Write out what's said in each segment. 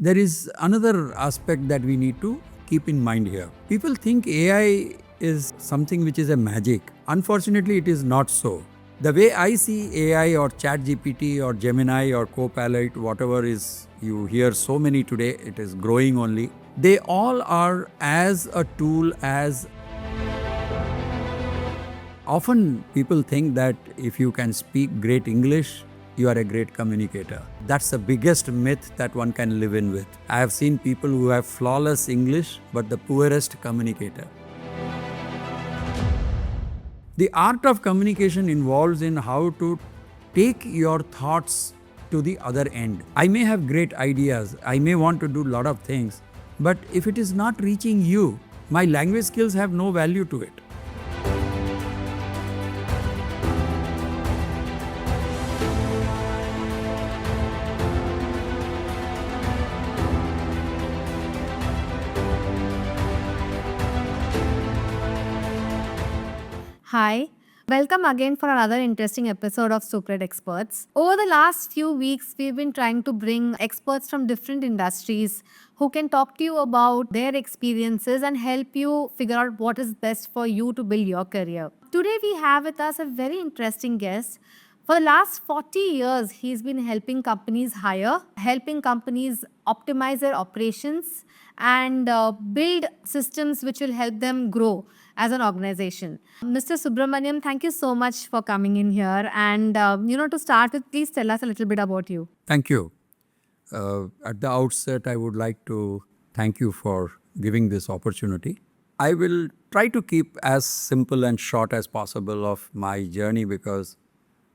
There is another aspect that we need to keep in mind here. People think AI is something which is a magic. Unfortunately, it is not so. The way I see AI or ChatGPT or Gemini or Copilot, whatever is you hear so many today, it is growing only. They all are as a tool as often people think that if you can speak great English, you are a great communicator. That's the biggest myth that one can live in with. I have seen people who have flawless English but the poorest communicator. The art of communication involves in how to take your thoughts to the other end. I may have great ideas, I may want to do a lot of things, but if it is not reaching you, my language skills have no value to it. Hi, welcome again for another interesting episode of Suprate Experts. Over the last few weeks, we've been trying to bring experts from different industries who can talk to you about their experiences and help you figure out what is best for you to build your career. Today, we have with us a very interesting guest. For the last 40 years, he's been helping companies hire, helping companies optimize their operations, and build systems which will help them grow as an organization. Mr. Subramanian, thank you so much for coming in here. And, to start with, please tell us a little bit about you. Thank you. At the outset, I would like to thank you for giving this opportunity. I will try to keep as simple and short as possible of my journey because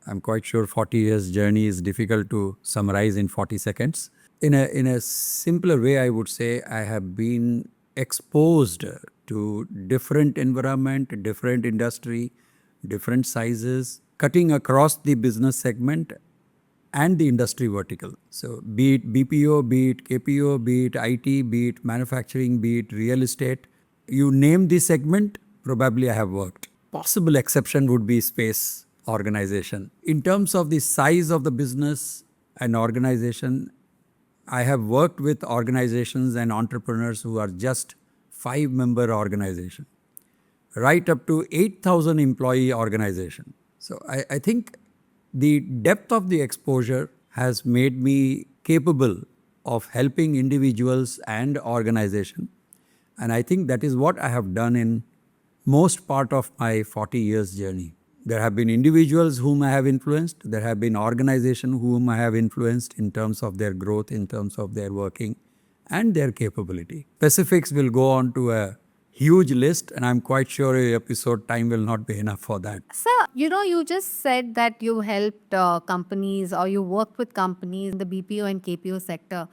I'm quite sure 40 years journey is difficult to summarize in 40 seconds. In a simpler way, I would say I have been exposed to different environment, different industry, different sizes, cutting across the business segment and the industry vertical. So be it BPO, be it KPO, be it IT, be it manufacturing, be it real estate, you name the segment, probably I have worked. Possible exception would be space organization. In terms of the size of the business and organization, I have worked with organizations and entrepreneurs who are just 5-member organization, right up to 8,000 employee organization. So I think the depth of the exposure has made me capable of helping individuals and organization. And I think that is what I have done in most part of my 40 years journey. There have been individuals whom I have influenced. There have been organizations whom I have influenced in terms of their growth, in terms of their working and their capability. Specifics will go on to a huge list and I'm quite sure a episode time will not be enough for that. Sir, you just said that you helped companies or you worked with companies in the BPO and KPO sector.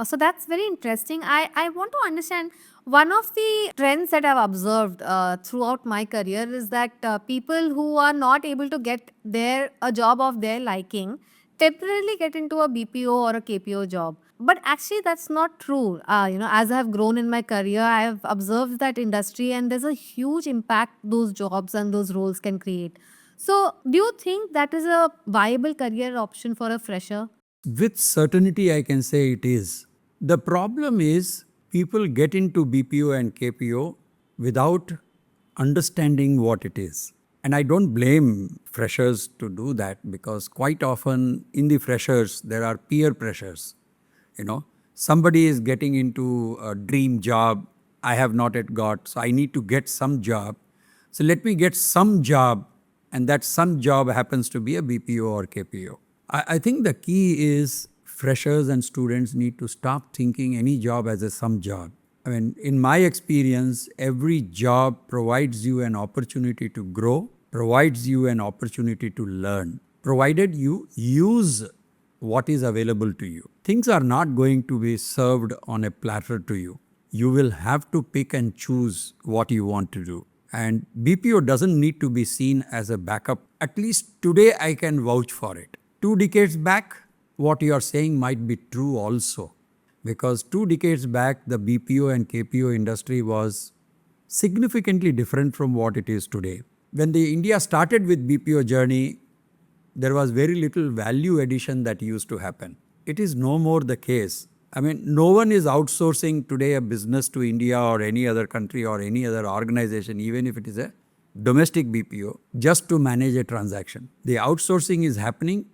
So that's very interesting. I want to understand one of the trends that I've observed throughout my career is that people who are not able to get a job of their liking temporarily get into a BPO or a KPO job. But actually, that's not true. As I have grown in my career, I have observed that industry and there's a huge impact those jobs and those roles can create. So, do you think that is a viable career option for a fresher? With certainty, I can say it is. The problem is people get into BPO and KPO without understanding what it is. And I don't blame freshers to do that because quite often in the freshers, there are peer pressures. Somebody is getting into a dream job I have not yet got, so I need to get some job. So let me get some job, and that some job happens to be a BPO or KPO. I think the key is freshers and students need to stop thinking any job as a some job. I mean, in my experience, every job provides you an opportunity to grow, provides you an opportunity to learn, provided you use what is available to you. Things are not going to be served on a platter to you. You will have to pick and choose what you want to do. And BPO doesn't need to be seen as a backup. At least today I can vouch for it. 2 decades back, what you are saying might be true also. Because 2 decades back, the BPO and KPO industry was significantly different from what it is today. When the India started with BPO journey, there was very little value addition that used to happen. It is no more the case. I mean, no one is outsourcing today a business to India or any other country or any other organization, even if it is a domestic BPO, just to manage a transaction. The outsourcing is happening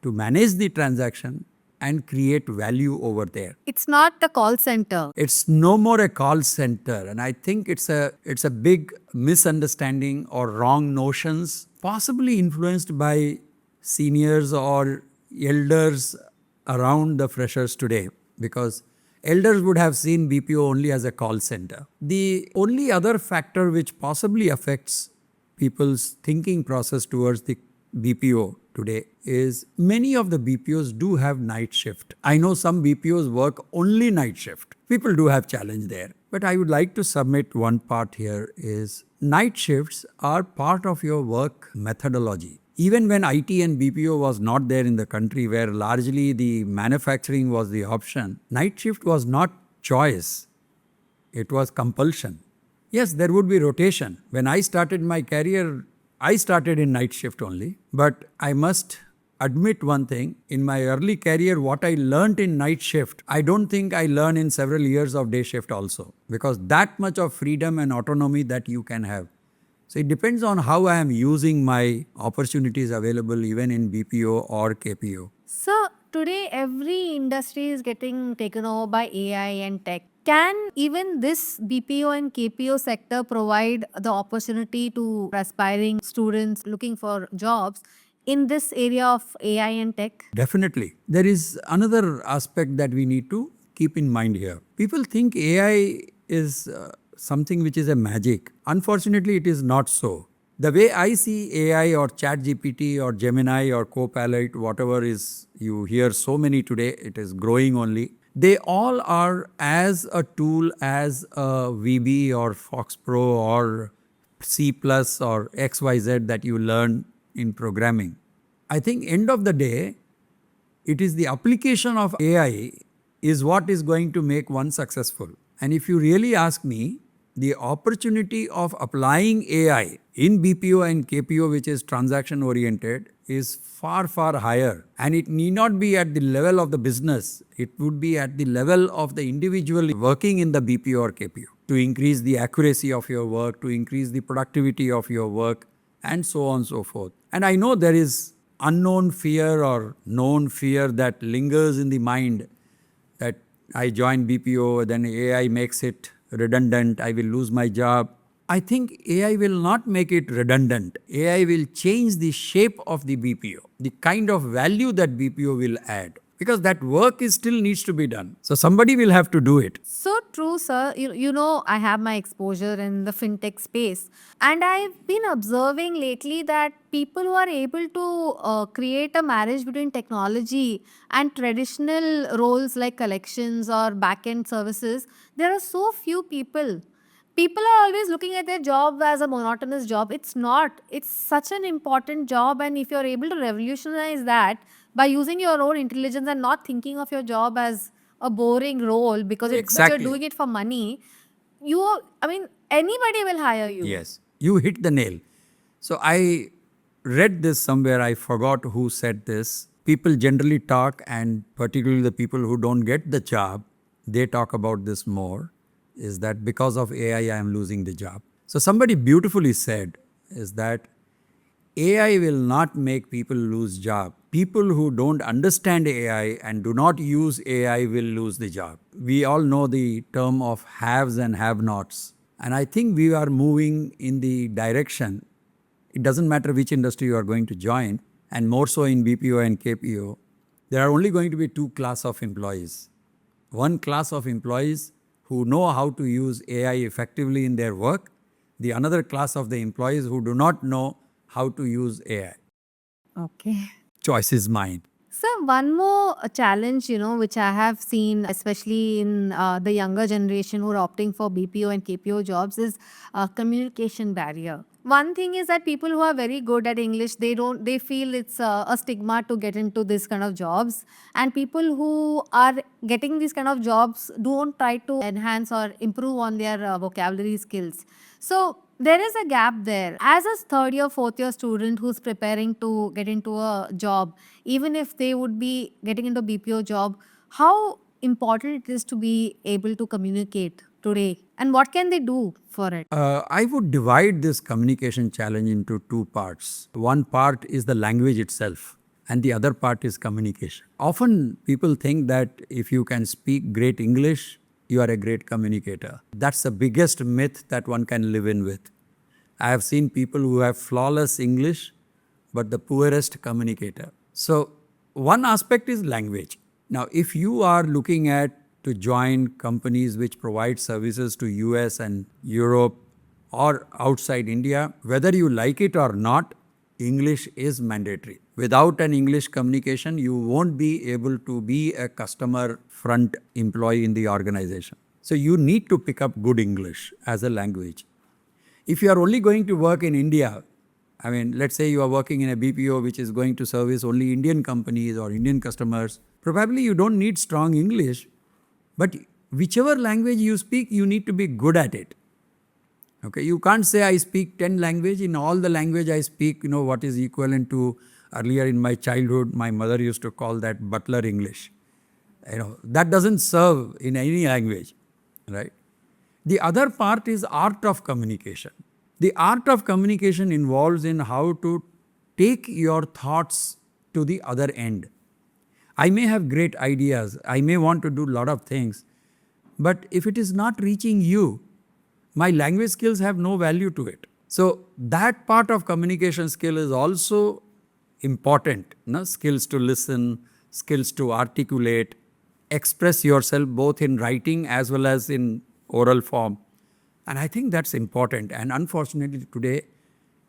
to manage the transaction and create value over there. It's not the call center. It's no more a call center, and I think it's a big misunderstanding or wrong notions, possibly influenced by seniors or elders around the freshers today, because elders would have seen BPO only as a call center. The only other factor which possibly affects people's thinking process towards the BPO today is many of the BPOs do have night shift. I know some BPOs work only night shift. People do have challenge there. But I would like to submit one part here is night shifts are part of your work methodology. Even when IT and BPO was not there in the country, where largely the manufacturing was the option, night shift was not choice. It was compulsion. Yes, there would be rotation. When I started my career, I started in night shift only. But I must admit one thing. In my early career, what I learned in night shift, I don't think I learned in several years of day shift also. Because that much of freedom and autonomy that you can have. So it depends on how I am using my opportunities available even in BPO or KPO. So today every industry is getting taken over by AI and tech. Can even this BPO and KPO sector provide the opportunity to aspiring students looking for jobs in this area of AI and tech? Definitely. There is another aspect that we need to keep in mind here. People think AI is something which is a magic. Unfortunately, it is not so. The way I see AI or ChatGPT or Gemini or Copilot, whatever is you hear so many today, it is growing only. They all are as a tool as a VB or Fox Pro or C plus or XYZ that you learn in programming. I think end of the day, it is the application of AI is what is going to make one successful. And if you really ask me, the opportunity of applying AI in BPO and KPO, which is transaction oriented, is far, far higher. And it need not be at the level of the business. It would be at the level of the individual working in the BPO or KPO to increase the accuracy of your work, to increase the productivity of your work, and so on and so forth. And I know there is unknown fear or known fear that lingers in the mind that I join BPO, then AI makes it redundant, I will lose my job. I think AI will not make it redundant. AI will change the shape of the BPO, the kind of value that BPO will add. Because that work is still needs to be done. So somebody will have to do it. So true, sir. You know, I have my exposure in the fintech space. And I've been observing lately that people who are able to create a marriage between technology and traditional roles like collections or back-end services, there are so few people. People are always looking at their job as a monotonous job. It's not. It's such an important job. And if you're able to revolutionize that by using your own intelligence and not thinking of your job as a boring role because but you're doing it for money, I mean, anybody will hire you. Yes, you hit the nail. So I read this somewhere, I forgot who said this. People generally talk, and particularly the people who don't get the job, they talk about this more, is that because of AI, I am losing the job. So somebody beautifully said is that AI will not make people lose job. People who don't understand AI and do not use AI will lose the job. We all know the term of haves and have-nots. And I think we are moving in the direction, it doesn't matter which industry you are going to join, and more so in BPO and KPO, there are only going to be two class of employees. One class of employees who know how to use AI effectively in their work, the another class of the employees who do not know how to use AI. Okay. Choice is mine. So one more challenge, which I have seen, especially in the younger generation who are opting for BPO and KPO jobs, is communication barrier. One thing is that people who are very good at English, they feel it's a stigma to get into this kind of jobs, and people who are getting these kind of jobs don't try to enhance or improve on their vocabulary skills. So there is a gap there. As a third year, fourth year student who's preparing to get into a job, even if they would be getting into BPO job, how important it is to be able to communicate today, and what can they do for it? I would divide this communication challenge into two parts. One part is the language itself, and the other part is communication. Often people think that if you can speak great English, you are a great communicator. That's the biggest myth that one can live in with. I have seen people who have flawless English, but the poorest communicator. So, one aspect is language. Now, if you are looking at to join companies which provide services to US and Europe or outside India, whether you like it or not, English is mandatory. Without an English communication, you won't be able to be a customer front employee in the organization. So you need to pick up good English as a language. If you are only going to work in India, I mean, let's say you are working in a BPO which is going to service only Indian companies or Indian customers, probably you don't need strong English, but whichever language you speak, you need to be good at it. Okay, you can't say I speak 10 language. In all the language I speak, what is equivalent to earlier in my childhood, my mother used to call that butler English. That doesn't serve in any language, right? The other part is art of communication. The art of communication involves in how to take your thoughts to the other end. I may have great ideas, I may want to do a lot of things, but if it is not reaching you, my language skills have no value to it. So that part of communication skill is also important. Skills to listen, skills to articulate, express yourself both in writing as well as in oral form. And I think that's important. And unfortunately today,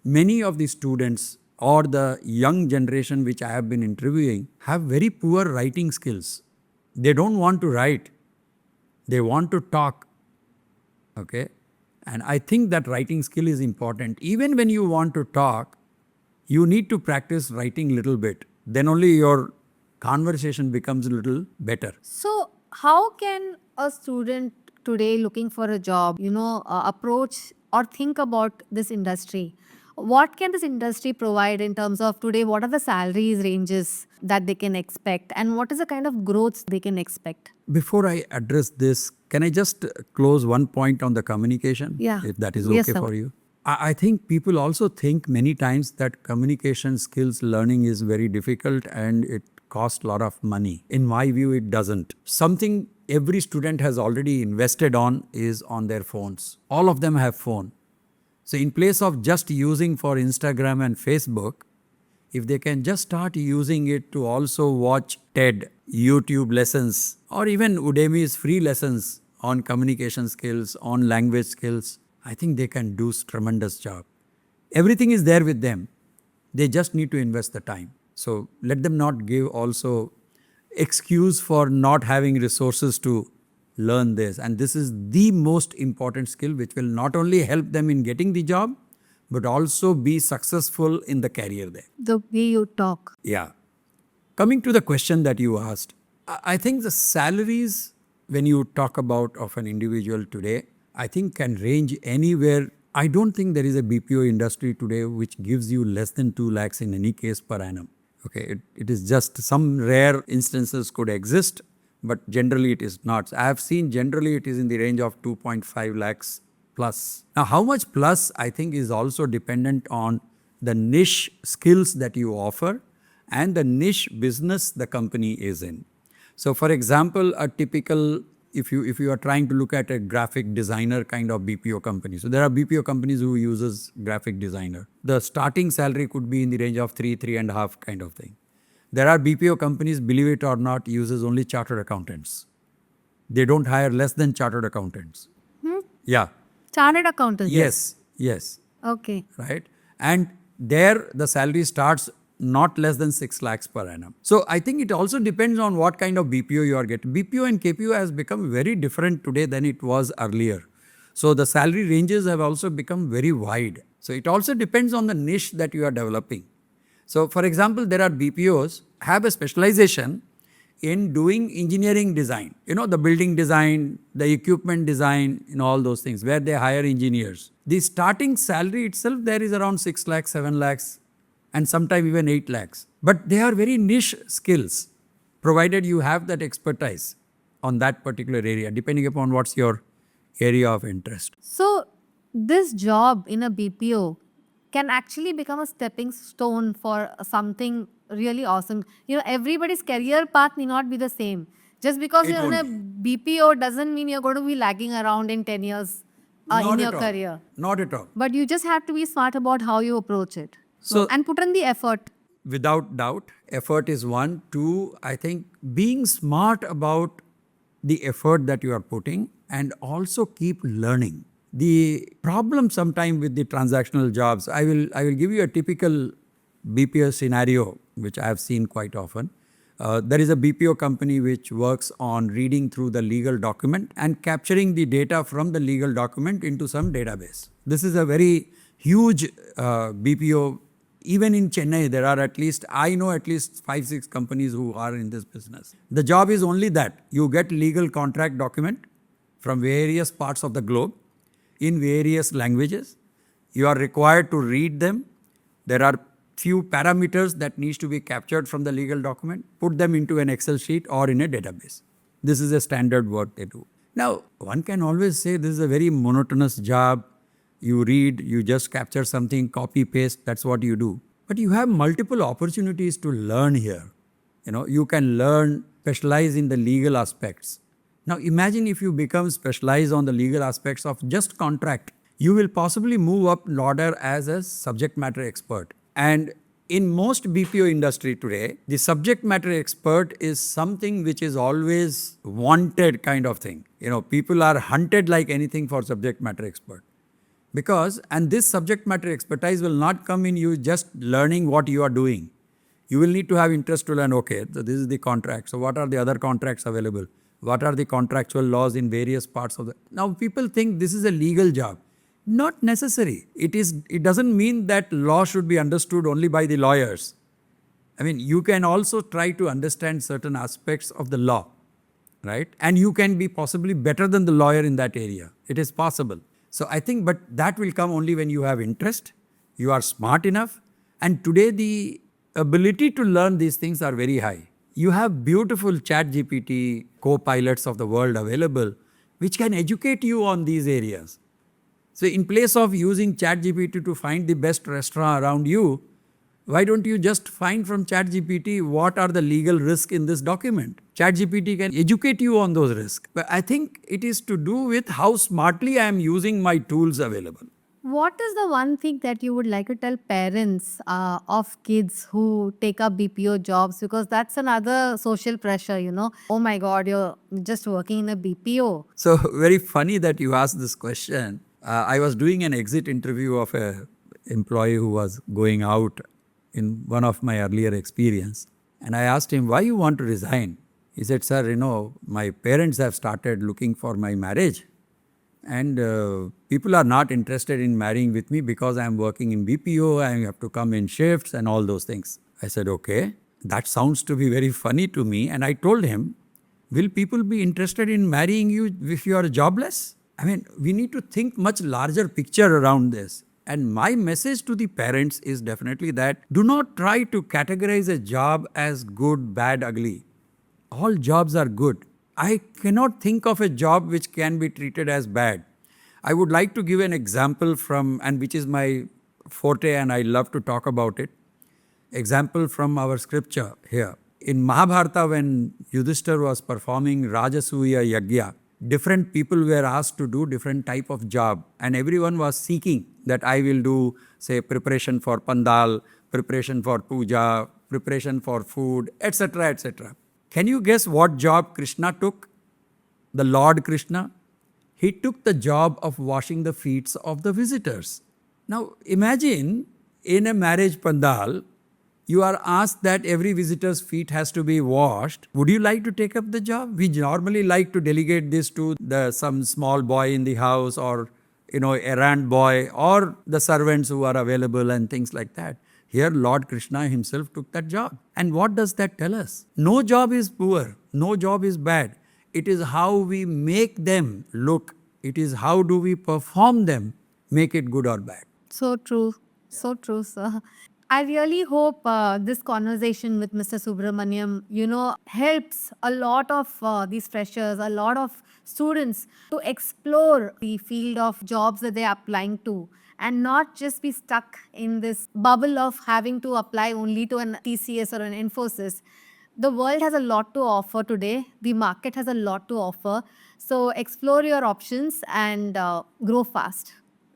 many of the students or the young generation which I have been interviewing have very poor writing skills. They don't want to write. They want to talk. Okay. And I think that writing skill is important. Even when you want to talk, you need to practice writing little bit. Then only your conversation becomes a little better. So, how can a student today looking for a job, approach or think about this industry? What can this industry provide in terms of today? What are the salaries ranges that they can expect, and what is the kind of growth they can expect? Before I address this, can I just close one point on the communication? Yeah. If that is Yes, okay sir. for you. I think people also think many times that communication skills learning is very difficult and it costs a lot of money. In my view, it doesn't. Something every student has already invested on is on their phones. All of them have phone. So in place of just using for Instagram and Facebook, if they can just start using it to also watch TED, YouTube lessons, or even Udemy's free lessons on communication skills, on language skills, I think they can do tremendous job. Everything is there with them. They just need to invest the time. So let them not give also excuse for not having resources to learn this. And this is the most important skill which will not only help them in getting the job, but also be successful in the career there. The way you talk. Yeah. Coming to the question that you asked, I think the salaries when you talk about of an individual today, I think can range anywhere. I don't think there is a BPO industry today which gives you less than 2 lakhs in any case per annum. Okay, it is just some rare instances could exist, but generally it is not. I have seen generally it is in the range of 2.5 lakhs plus. Now, how much plus I think is also dependent on the niche skills that you offer and the niche business the company is in. So, for example, a typical, if you are trying to look at a graphic designer kind of BPO company. So there are BPO companies who uses graphic designer. The starting salary could be in the range of 3.5 kind of thing. There are BPO companies, believe it or not, uses only chartered accountants. They don't hire less than chartered accountants. Yeah. Chartered accountant. Yes. Okay. Right. And there the salary starts not less than 6 lakhs per annum. So I think it also depends on what kind of BPO you are getting. BPO and KPO has become very different today than it was earlier. So the salary ranges have also become very wide. So it also depends on the niche that you are developing. So for example, there are BPOs have a specialization in doing engineering design, the building design, the equipment design, all those things where they hire engineers. The starting salary itself there is around 6 lakhs, 7 lakhs, and sometimes even 8 lakhs. But they are very niche skills, provided you have that expertise. on that particular area, depending upon what's your area of interest. So, this job in a BPO can actually become a stepping stone for something really awesome. Everybody's career path may not be the same. Just because It you're in won't a be. BPO doesn't mean you're going to be lagging around in 10 years in Not your at all. career. Not at all. But you just have to be smart about how you approach it. So, And put in the effort. without doubt, effort is one. Two, I think being smart about the effort that you are putting and also keep learning. The problem sometime with the transactional jobs, I will give you a typical BPO scenario which I have seen quite often. There is a BPO company which works on reading through the legal document and capturing the data from the legal document into some database. This is a very huge BPO. Even in Chennai, there are I know at least 5-6 companies who are in this business. The job is only that you get legal contract document from various parts of the globe in various languages. You are required to read them. There are few parameters that needs to be captured from the legal document, put them into an Excel sheet or in a database. This is a standard work they do. Now, one can always say this is a very monotonous job. You read, you just capture something, copy, paste, that's what you do. But you have multiple opportunities to learn here. You can learn, specialize in the legal aspects. Now imagine if you become specialized on the legal aspects of just contract, you will possibly move up ladder as a subject matter expert. And in most BPO industry today, the subject matter expert is something which is always wanted kind of thing. People are hunted like anything for subject matter expert. And this subject matter expertise will not come in you just learning what you are doing. You will need to have interest to learn, okay, so this is the contract. So what are the other contracts available? What are the contractual laws in various parts of the... Now people think this is a legal job. Not necessary. It doesn't mean that law should be understood only by the lawyers. You can also try to understand certain aspects of the law, right? And you can be possibly better than the lawyer in that area. It is possible. So I think, but that will come only when you have interest, you are smart enough, and today the ability to learn these things are very high. You have beautiful ChatGPT Copilots of the world available, which can educate you on these areas. So in place of using ChatGPT to find the best restaurant around you, why don't you just find from ChatGPT what are the legal risks in this document? ChatGPT can educate you on those risks. But I think it is to do with how smartly I am using my tools available. What is the one thing that you would like to tell parents of kids who take up BPO jobs? Because that's another social pressure. Oh my God, you're just working in a BPO. So very funny that you asked this question. I was doing an exit interview of a employee who was going out in one of my earlier experience. And I asked him, why you want to resign? He said, sir, my parents have started looking for my marriage. And people are not interested in marrying with me because I am working in BPO, I have to come in shifts and all those things. I said, okay, that sounds to be very funny to me. And I told him, will people be interested in marrying you if you are jobless? We need to think much larger picture around this. And my message to the parents is definitely that do not try to categorize a job as good, bad, ugly. All jobs are good. I cannot think of a job which can be treated as bad. I would like to give an example and which is my forte and I love to talk about it. Example from our scripture here. In Mahabharata, when Yudhishthira was performing Rajasuya Yagya, different people were asked to do different type of job and everyone was seeking that I will do, say, preparation for pandal, preparation for puja, preparation for food, etc., etc. Can you guess what job Krishna took? The Lord Krishna? He took the job of washing the feet of the visitors. Now imagine in a marriage pandal, you are asked that every visitor's feet has to be washed. Would you like to take up the job? We normally like to delegate this to some small boy in the house or errand boy or the servants who are available and things like that. Here Lord Krishna himself took that job. And what does that tell us? No job is poor, no job is bad. It is how we make them look. It is how do we perform them, make it good or bad. So true. So true, sir. I really hope this conversation with Mr. Subramaniam, helps a lot of these freshers, a lot of students to explore the field of jobs that they're applying to and not just be stuck in this bubble of having to apply only to an TCS or an Infosys. The world has a lot to offer today. The market has a lot to offer. So explore your options and grow fast.